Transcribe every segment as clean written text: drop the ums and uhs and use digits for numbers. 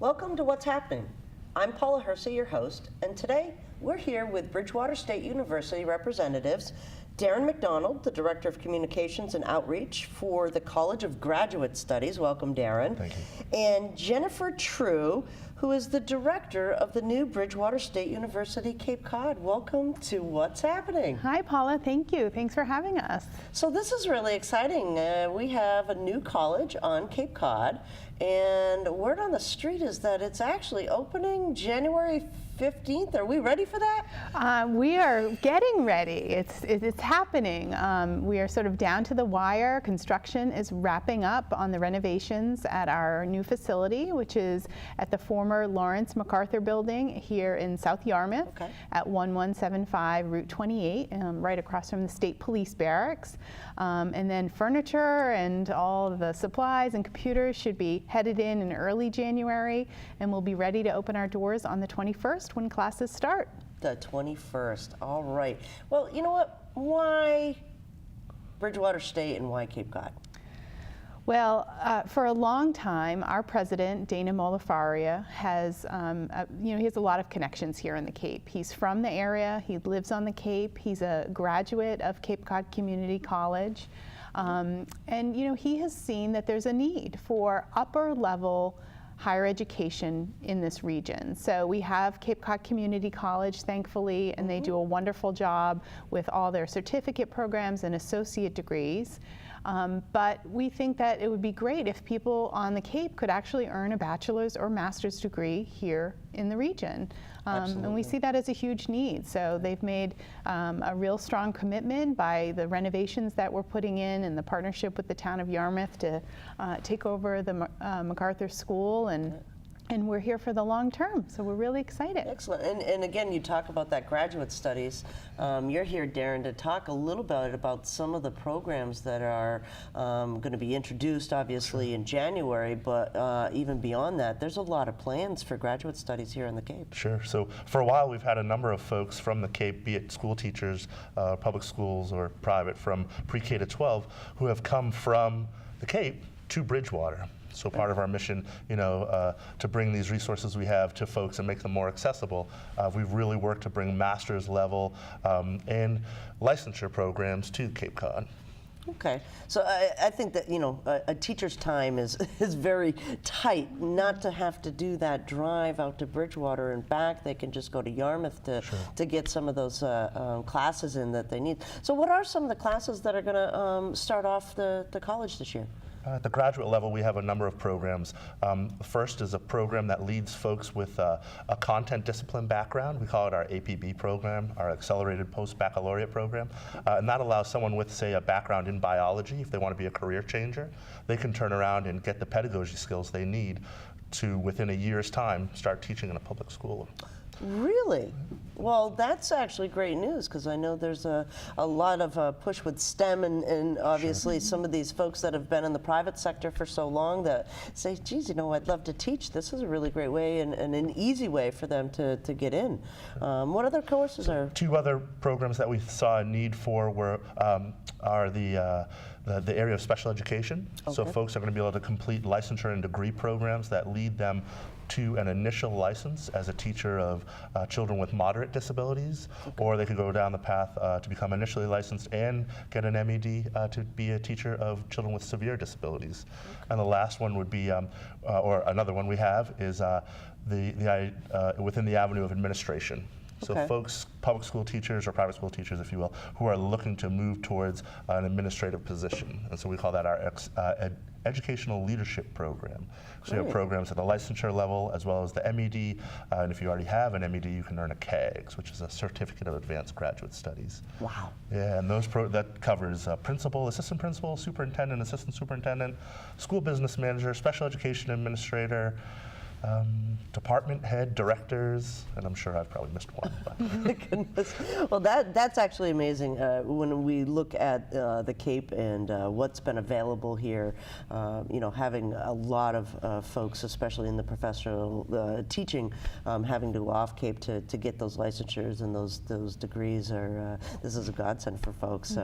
Welcome to What's Happening. I'm Paula Hersey, your host, and today we're here with Bridgewater State University representatives, Darren McDonald, the Director of Communications and Outreach for the College of Graduate Studies. Welcome, Darren. Thank you. And Jennifer True, who is the Director of the new Bridgewater State University, Cape Cod. Welcome to What's Happening. Hi, Paula. Thank you. Thanks for having us. So this is really exciting. We have a new college on Cape Cod, and word on the street is that it's actually opening January 15th. Are we ready for that? We are getting ready. It's happening. We are sort of down to the wire. Construction is wrapping up on the renovations at our new facility, which is at the former Lawrence MacArthur building here in South Yarmouth at 1175 Route 28, right across from the State Police Barracks. And then furniture and all the supplies and computers should be headed in early January, and we'll be ready to open our doors on the 21st when classes start. The 21st, all right. Well, you know what? Why Bridgewater State and why Cape Cod? Well, for a long time, our president, Dana Molifaria, has, he has a lot of connections here in the Cape. He's from the area, he lives on the Cape, he's a graduate of Cape Cod Community College, and he has seen that there's a need for upper level higher education in this region. So we have Cape Cod Community College, thankfully, and they do a wonderful job with all their certificate programs and associate degrees. But we think that it would be great if people on the Cape could actually earn a bachelor's or master's degree here in the region. And we see that as a huge need. So they've made a real strong commitment by the renovations that we're putting in and the partnership with the town of Yarmouth to take over the MacArthur School, and we're here for the long term, so we're really excited. Excellent. And again, you talk about that graduate studies. You're here, Darren, to talk a little bit about some of the programs that are going to be introduced, obviously, in January, but even beyond that, there's a lot of plans for graduate studies here in the Cape. Sure. So for a while, we've had a number of folks from the Cape, be it school teachers, public schools, or private, from pre-K to 12, who have come from the Cape to Bridgewater. So part of our mission, to bring these resources we have to folks and make them more accessible, we've really worked to bring master's level and licensure programs to Cape Cod. Okay, so I think that a teacher's time is very tight. Not to have to do that drive out to Bridgewater and back, they can just go to Yarmouth to get some of those classes in that they need. So what are some of the classes that are going to start off the college this year? At the graduate level, we have a number of programs. First is a program that leads folks with a content discipline background. We call it our APB program, our Accelerated Post-Baccalaureate program. And that allows someone with, say, a background in biology, if they want to be a career changer, they can turn around and get the pedagogy skills they need to, within a year's time, start teaching in a public school. Really? Well, that's actually great news, because I know there's a lot of push with STEM and obviously some of these folks that have been in the private sector for so long that say, geez, I'd love to teach. This is a really great way and an easy way for them to get in. What other courses are? Two other programs that we saw a need for are the area of special education. So folks are going to be able to complete licensure and degree programs that lead them to an initial license as a teacher of children with moderate disabilities, or they could go down the path to become initially licensed and get an MED to be a teacher of children with severe disabilities. And the last one would be, or another one we have, is within the avenue of administration. So folks, public school teachers or private school teachers, if you will, who are looking to move towards an administrative position. And so we call that our educational leadership program. So you have programs at the licensure level as well as the MED, and if you already have an MED, you can earn a CAGS, which is a Certificate of Advanced Graduate Studies. Wow. Yeah, and that covers principal, assistant principal, superintendent, assistant superintendent, school business manager, special education administrator, department head, directors, and I'm sure I've probably missed one. But. Goodness. Well, that's actually amazing. When we look at the Cape and what's been available here, having a lot of folks, especially in the professional teaching, having to go off Cape to get those licensures and those degrees this is a godsend for folks.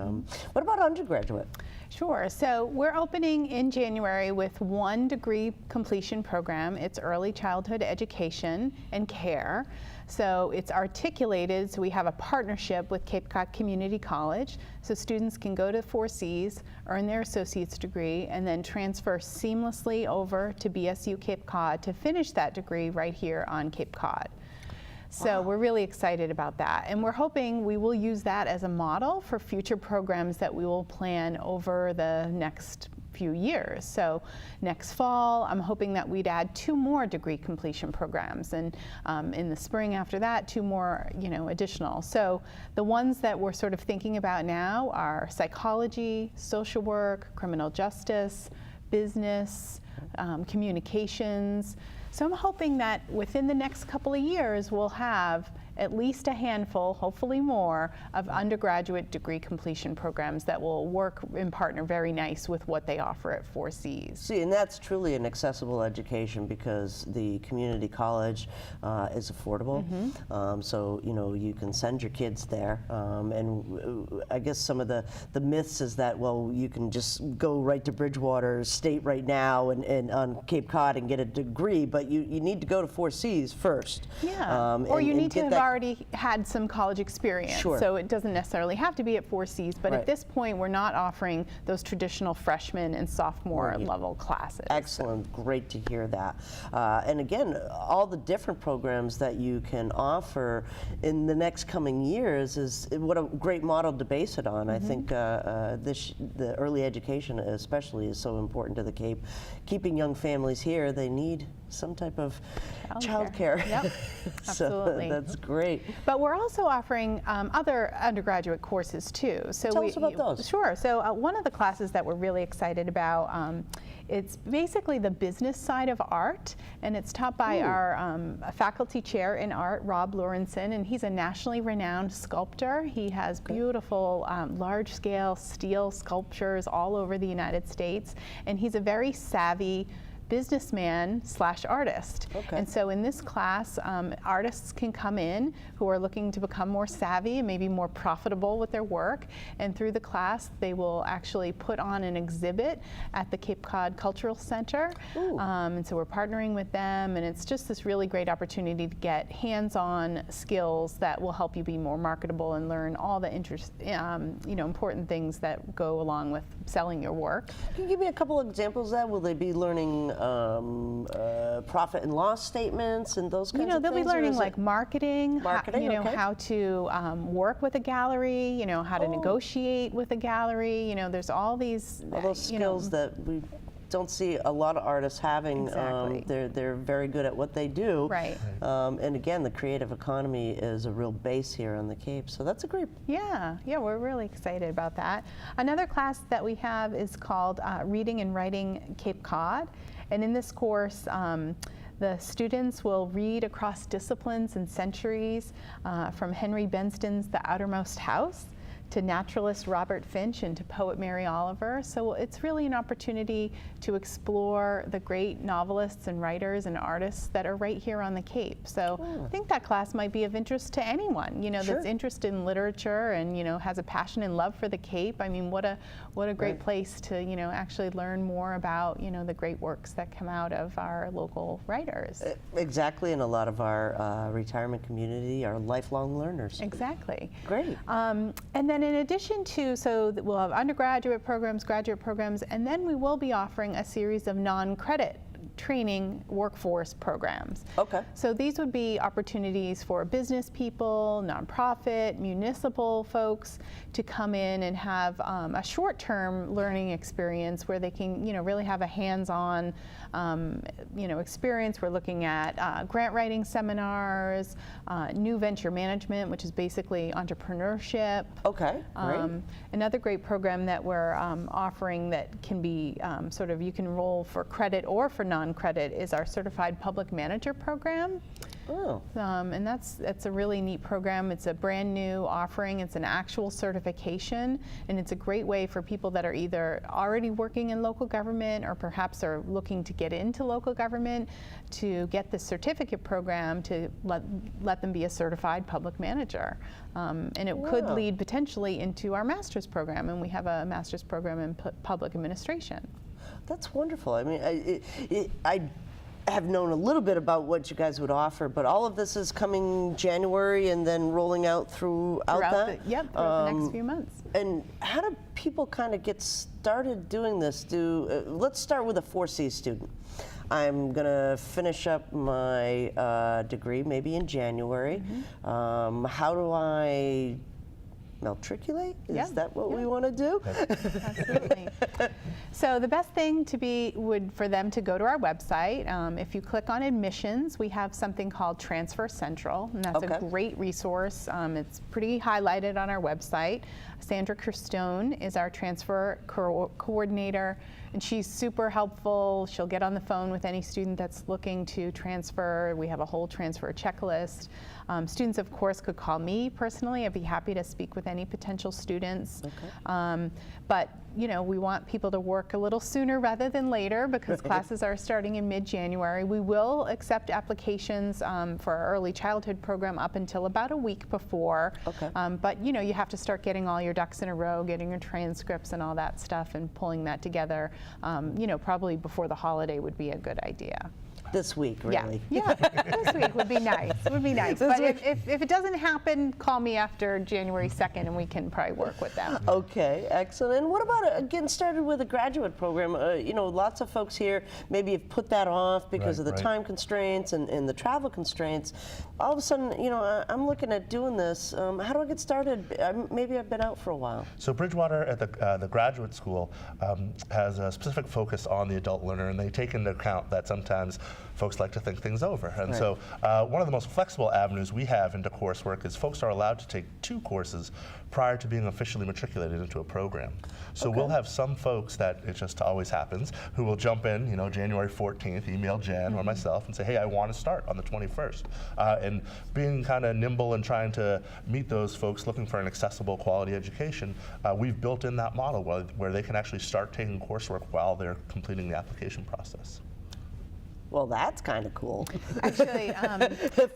What about undergraduate? Sure. So we're opening in January with one degree completion program. It's early early childhood education and care. So it's articulated, so we have a partnership with Cape Cod Community College, so students can go to 4Cs, earn their associate's degree, and then transfer seamlessly over to BSU Cape Cod to finish that degree right here on Cape Cod. So we're really excited about that, and we're hoping we will use that as a model for future programs that we will plan over the next few years. So next fall, I'm hoping that we'd add 2 more degree completion programs, and in the spring after that, 2 more, additional. So the ones that we're sort of thinking about now are psychology, social work, criminal justice, business, communications. So I'm hoping that within the next couple of years, we'll have at least a handful, hopefully more, of undergraduate degree completion programs that will work and partner very nice with what they offer at 4Cs. See, and that's truly an accessible education because the community college is affordable. So, you can send your kids there. And I guess some of the myths is that, well, you can just go right to Bridgewater State right now and on Cape Cod and get a degree, but you need to go to 4Cs first. Yeah, or you need to have already had some college experience. Sure. So it doesn't necessarily have to be at 4Cs, but Right. at this point, we're not offering those traditional freshman and sophomore level classes. Excellent, great to hear that. And again, all the different programs that you can offer in the next coming years is what a great model to base it on. I think the early education especially is so important to the Cape. Keeping young families here, they need some type of childcare. Yep, So absolutely. that's great. But we're also offering other undergraduate courses too. So Tell us about those. Sure. So one of the classes that we're really excited about, it's basically the business side of art, and it's taught by our faculty chair in art, Rob Lorenzen, and he's a nationally renowned sculptor. He has beautiful large-scale steel sculptures all over the United States, and he's a very savvy businessman / artist. Okay. And so in this class, artists can come in who are looking to become more savvy and maybe more profitable with their work. And through the class, they will actually put on an exhibit at the Cape Cod Cultural Center. And so we're partnering with them, and it's just this really great opportunity to get hands-on skills that will help you be more marketable and learn all the important things that go along with selling your work. Can you give me a couple of examples of that? Will they be learning profit and loss statements and those kinds of things? They'll be learning like marketing, okay. how to work with a gallery, how to negotiate with a gallery. There's all these those skills that we don't see a lot of artists having. Exactly. They're very good at what they do. Right. And again, the creative economy is a real base here on the Cape. So that's a great. Yeah, we're really excited about that. Another class that we have is called Reading and Writing Cape Cod. And in this course, the students will read across disciplines and centuries, from Henry Benston's The Outermost House to naturalist Robert Finch and to poet Mary Oliver. So it's really an opportunity to explore the great novelists and writers and artists that are right here on the Cape. So I think that class might be of interest to anyone, that's interested in literature and, has a passion and love for the Cape. I mean, what a great place to, actually learn more about, the great works that come out of our local writers. Exactly, and a lot of our retirement community are lifelong learners. Exactly. Great. And then in addition to, we'll have undergraduate programs, graduate programs, and then we will be offering a series of non-credit training workforce programs. Okay. So these would be opportunities for business people, nonprofit, municipal folks to come in and have a short-term learning experience where they can, really have a hands-on, experience. We're looking at grant writing seminars, new venture management, which is basically entrepreneurship. Okay, great. Another great program that we're offering that can be you can enroll for credit or for non-credit is our Certified Public Manager program. Oh. And that's a really neat program. It's a brand new offering. It's an actual certification, and it's a great way for people that are either already working in local government or perhaps are looking to get into local government to get the certificate program to let them be a certified public manager. And it could lead potentially into our master's program, and we have a master's program in public administration. That's wonderful. I mean, I have known a little bit about what you guys would offer, but all of this is coming January and then rolling out throughout that? Throughout the next few months. And how do people kind of get started doing this? Let's start with a 4C student. I'm going to finish up my degree maybe in January. How do I matriculate? Is that what we want to do? Absolutely. So the best thing would for them to go to our website. If you click on admissions, we have something called Transfer Central, and that's a great resource. It's pretty highlighted on our website. Sandra Kirstone is our transfer coordinator, and she's super helpful. She'll get on the phone with any student that's looking to transfer. We have a whole transfer checklist. Students, of course, could call me personally. I'd be happy to speak with any potential students. But you know, we want people to work a little sooner rather than later because classes are starting in mid-January. We will accept applications for our early childhood program up until about a week before. But you know, you have to start getting all your ducks in a row, getting your transcripts and all that stuff and pulling that together. You know, probably before the holiday would be a good idea. This week, really? Yeah, this week would be nice. Would be nice. But if it doesn't happen, call me after January 2nd, and we can probably work with them. Okay, excellent. And what about getting started with a graduate program? You know, lots of folks here maybe have put that off because of the time constraints and the travel constraints. All of a sudden, you know, I'm looking at doing this. How do I get started? Maybe I've been out for a while. So Bridgewater at the graduate school has a specific focus on the adult learner, and they take into account that sometimes folks like to think things over. And so one of the most flexible avenues we have into coursework is folks are allowed to take 2 courses prior to being officially matriculated into a program. So we'll have some folks that it just always happens who will jump in, you know, January 14th, email Jan or myself and say, hey, I want to start on the 21st. And being kind of nimble and trying to meet those folks looking for an accessible quality education, we've built in that model where they can actually start taking coursework while they're completing the application process. Well, that's kind of cool. Actually,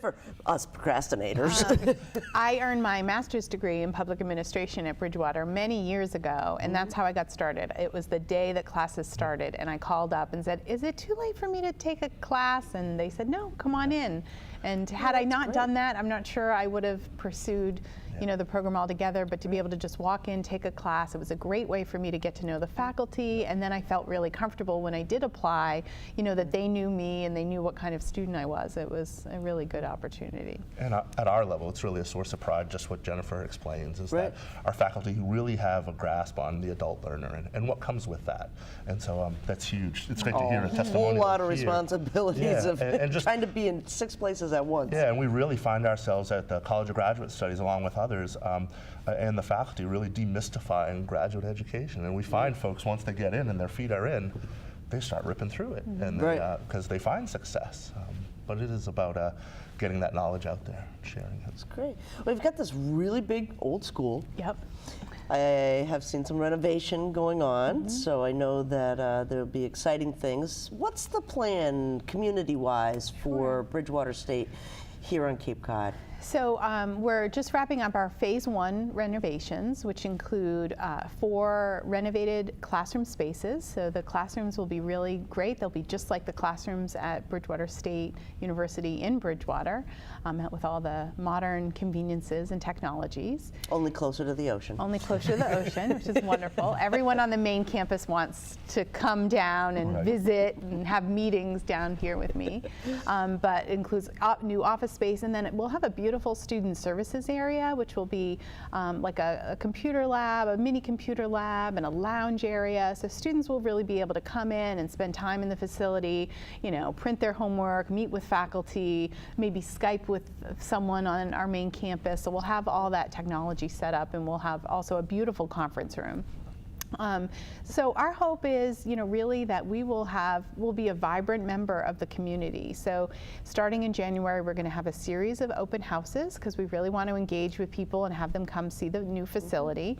for us procrastinators. I earned my master's degree in public administration at Bridgewater many years ago, and that's how I got started. It was the day that classes started, and I called up and said, is it too late for me to take a class? And they said, no, come on in. And had I not done that, I'm not sure I would have pursued you know, the program altogether, but to be able to just walk in, take a class, it was a great way for me to get to know the faculty, and then I felt really comfortable when I did apply, you know, that they knew me and they knew what kind of student I was. It was a really good opportunity. And at our level, it's really a source of pride, just what Jennifer explains, is that our faculty really have a grasp on the adult learner and what comes with that. And so that's huge. It's great to hear a testimonial. A whole lot of responsibilities of and just trying to be in 6 places at once. Yeah, and we really find ourselves at the College of Graduate Studies, along with others, and the faculty really demystifying graduate education. And we find folks, once they get in and their feet are in, they start ripping through it, and because they find success. But it is about getting that knowledge out there, sharing it. That's great. Well, we've got this really big old school. Yep. I have seen some renovation going on, so I know that there'll be exciting things. What's the plan, community-wise, for Bridgewater State here on Cape Cod? So we're just wrapping up our phase 1 renovations, which include 4 renovated classroom spaces. So the classrooms will be really great. They'll be just like the classrooms at Bridgewater State University in Bridgewater, with all the modern conveniences and technologies. Only closer to the ocean. Only closer to the ocean, which is wonderful. Everyone on the main campus wants to come down and visit and have meetings down here with me. But it includes new office space, and then we'll have a beautiful student services area, which will be like a computer lab, a mini computer lab, and a lounge area. So students will really be able to come in and spend time in the facility, you know, print their homework, meet with faculty, maybe Skype with someone on our main campus. So we'll have all that technology set up, and we'll have also a beautiful conference room. So our hope is, you know, really that we'll be a vibrant member of the community. So starting in January, we're going to have a series of open houses because we really want to engage with people and have them come see the new facility.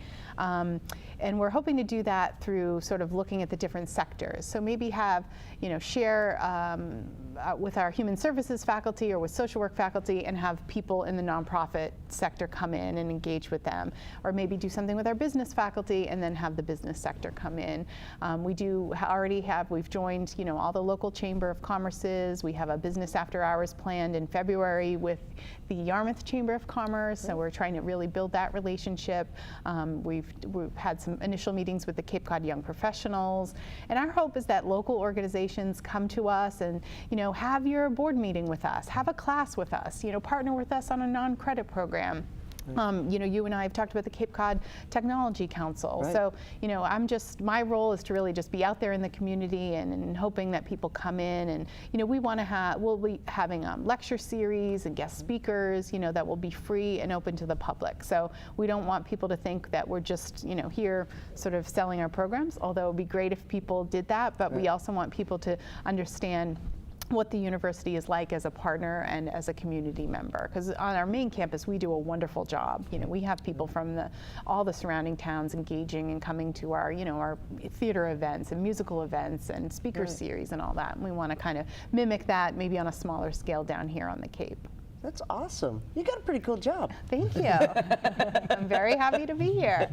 And we're hoping to do that through sort of looking at the different sectors. So maybe have, you know, share with our human services faculty or with social work faculty and have people in the nonprofit sector come in and engage with them. Or maybe do something with our business faculty and then have the business business sector come in. We've joined, all the local Chamber of Commerce's. We have a business after hours planned in February with the Yarmouth Chamber of Commerce, so we're trying to really build that relationship. We've had some initial meetings with the Cape Cod young professionals, and our hope is that local organizations come to us and, have your board meeting with us, have a class with us, partner with us on a non-credit program. You and I have talked about the Cape Cod Technology Council. Right. So, my role is to really just be out there in the community and hoping that people come in, and, we'll be having lecture series and guest speakers, that will be free and open to the public. So we don't want people to think that we're just, here sort of selling our programs, although it would be great if people did that, but we also want people to understand what the university is like as a partner and as a community member. Because on our main campus, we do a wonderful job. We have people from all the surrounding towns engaging and coming to our, our theater events and musical events and speaker series and all that. And we want to kind of mimic that, maybe on a smaller scale down here on the Cape. That's awesome. You got a pretty cool job. Thank you. I'm very happy to be here.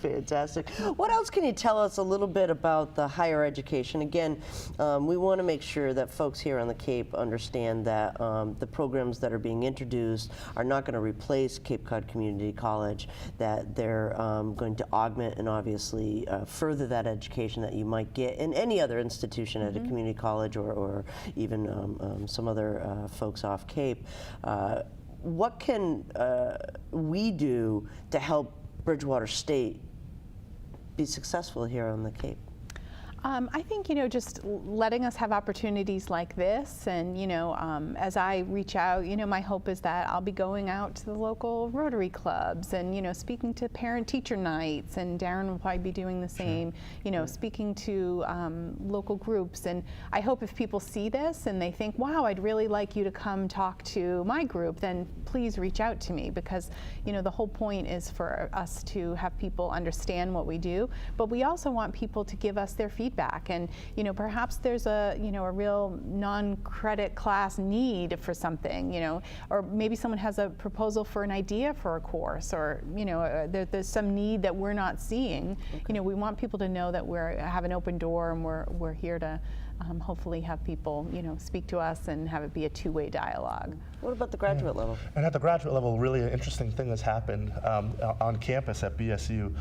Fantastic. What else can you tell us a little bit about the higher education? Again, we want to make sure that folks here on the Cape understand that the programs that are being introduced are not going to replace Cape Cod Community College, that they're going to augment and obviously further that education that you might get in any other institution at a community college or even some other folks off Cape. What can we do to help Bridgewater State be successful here on the Cape? I think, just letting us have opportunities like this, and, as I reach out, my hope is that I'll be going out to the local Rotary clubs and, speaking to parent-teacher nights, and Darren will probably be doing the same, speaking to local groups. And I hope if people see this and they think, wow, I'd really like you to come talk to my group, then please reach out to me, because, the whole point is for us to have people understand what we do, but we also want people to give us their feedback. And perhaps there's a a real non-credit class need for something, or maybe someone has a proposal for an idea for a course, or there's some need that we're not seeing. Okay. We want people to know that we have an open door, and we're here to hopefully have people speak to us and have it be a two-way dialogue. What about the graduate level? And at the graduate level, really an interesting thing has happened on campus at BSU.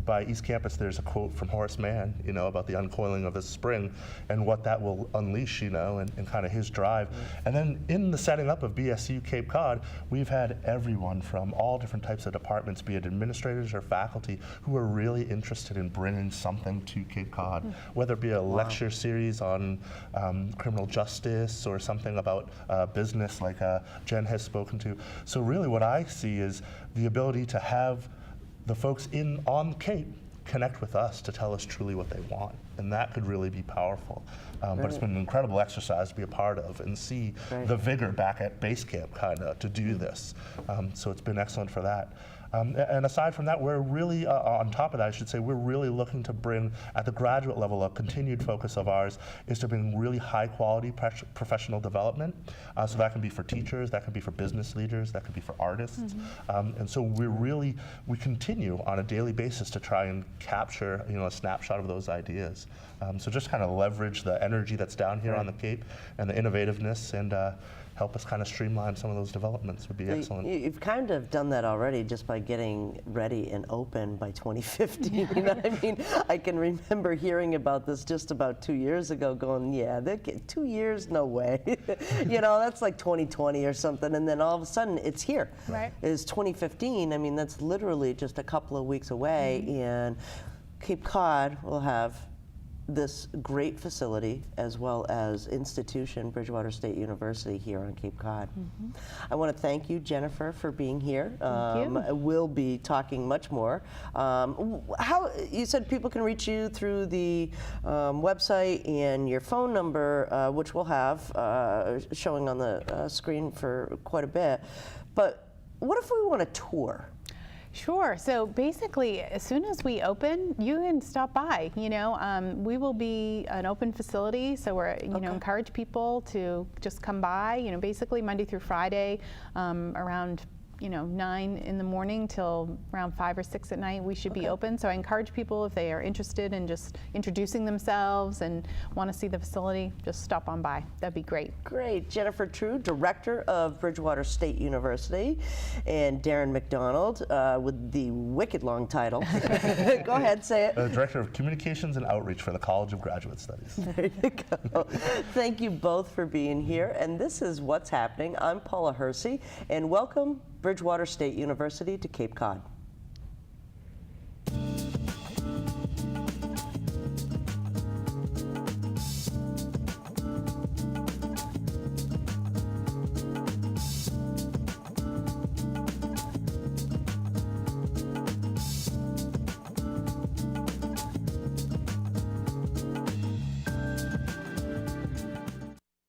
By East Campus, there's a quote from Horace Mann, about the uncoiling of the spring and what that will unleash, and kind of his drive. And then in the setting up of BSU Cape Cod, we've had everyone from all different types of departments, be it administrators or faculty, who are really interested in bringing something to Cape Cod, whether it be a lecture series on criminal justice or something about business like Jen has spoken to. So really what I see is the ability to have the folks on Cape connect with us to tell us truly what they want, and that could really be powerful. But it's been an incredible exercise to be a part of and see the vigor back at base camp kind of to do this. So it's been excellent for that. And aside from that, we're really, on top of that, I should say, we're really looking to bring, at the graduate level, a continued focus of ours is to bring really high quality professional development. So that can be for teachers, that can be for business leaders, that could be for artists. And so we continue on a daily basis to try and capture, a snapshot of those ideas. So just kind of leverage the energy that's down here on the Cape and the innovativeness, and help us kind of streamline some of those developments would be excellent. You've kind of done that already just by getting ready and open by 2015. You know what I mean? I can remember hearing about this just about 2 years ago, going, yeah, 2 years, no way. That's like 2020 or something, and then all of a sudden it's here. Right. It's 2015. I mean, that's literally just a couple of weeks away, and Cape Cod will have this great facility as well as institution, Bridgewater State University, here on Cape Cod. I want to thank you, Jennifer, for being here. Thank you. We'll be talking much more. How you said people can reach you through the website and your phone number, which we'll have showing on the screen for quite a bit. But what if we want a tour? Sure. So basically, as soon as we open, you can stop by. We will be an open facility, so we're encourage people to just come by. Basically Monday through Friday, around 9 in the morning till around 5 or 6 at night. We should be open. So I encourage people, if they are interested in just introducing themselves and want to see the facility, just stop on by. That'd be great. Great. Jennifer True, Director of Bridgewater State University, and Darren McDonald with the wicked long title. Go ahead, say it. Director of Communications and Outreach for the College of Graduate Studies. There you go. Thank you both for being here. And this is What's Happening. I'm Paula Hersey, and welcome Bridgewater State University to Cape Cod.